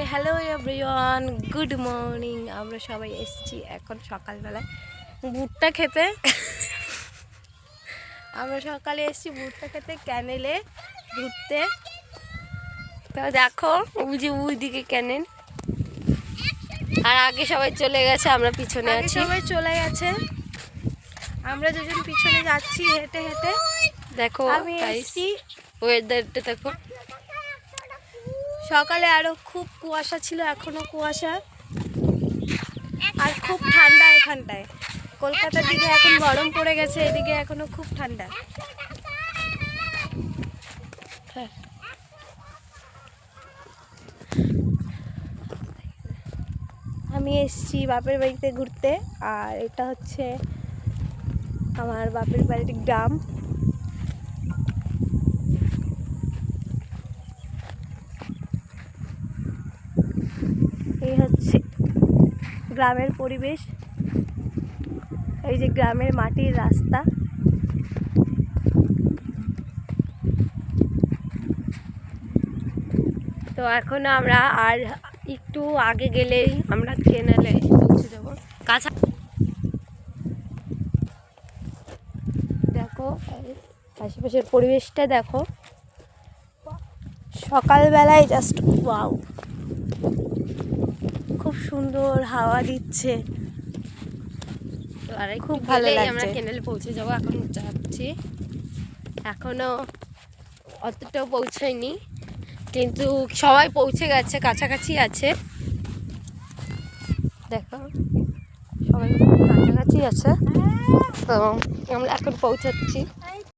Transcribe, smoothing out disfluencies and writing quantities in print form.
Hello everyone, good morning. আমরা সবাই এসেছি এখন সকালবেলায় ভুট্টা খেতে। আমরা সকালে এসেছি ভুট্টা খেতে, ক্যানেলে ঘুরতে। তো দেখো ওই দিকে ক্যানেল, আর আগে সবাই চলে গেছে, আমরা পিছনে আছি। সবাই চলে গেছে, আমরা দুজন পিছনে যাচ্ছি হেঁটে হেঁটে। দেখো আমি এসেছি, ওয়েদারটা দেখো। সকালে আরো খুব কুয়াশা ছিল, এখনো কুয়াশা, আর খুব ঠান্ডা এখানটায়। কলকাতার দিকে এখন গরম পড়ে গেছে, এদিকে এখনো খুব ঠান্ডা। আমি এসেছি বাপের বাড়িতে ঘুরতে, আর এটা হচ্ছে আমার বাপের বাড়ির গ্রাম। এই হচ্ছে গ্রামের পরিবেশ, এই যে গ্রামের মাটির রাস্তা। তো এখন আমরা আর একটু আগে গেলেই আমরা ক্যানেলে পৌঁছে যাবো। কাছা দেখো আশেপাশের পরিবেশটা দেখো, সকালবেলায় জাস্ট ওয়াও, খুব সুন্দর হাওয়া দিচ্ছে। তো আর খুব ভালো লাগছে। আমরা ক্যানেলে পৌঁছে যাবো, এখন যাচ্ছি। এখনো অতটাও পৌঁছায়নি, কিন্তু সবাই পৌঁছে গেছে, কাছাকাছি আছে। দেখো সবাই কাছাকাছি আছে, তো আমরা এখন পৌঁছাচ্ছি।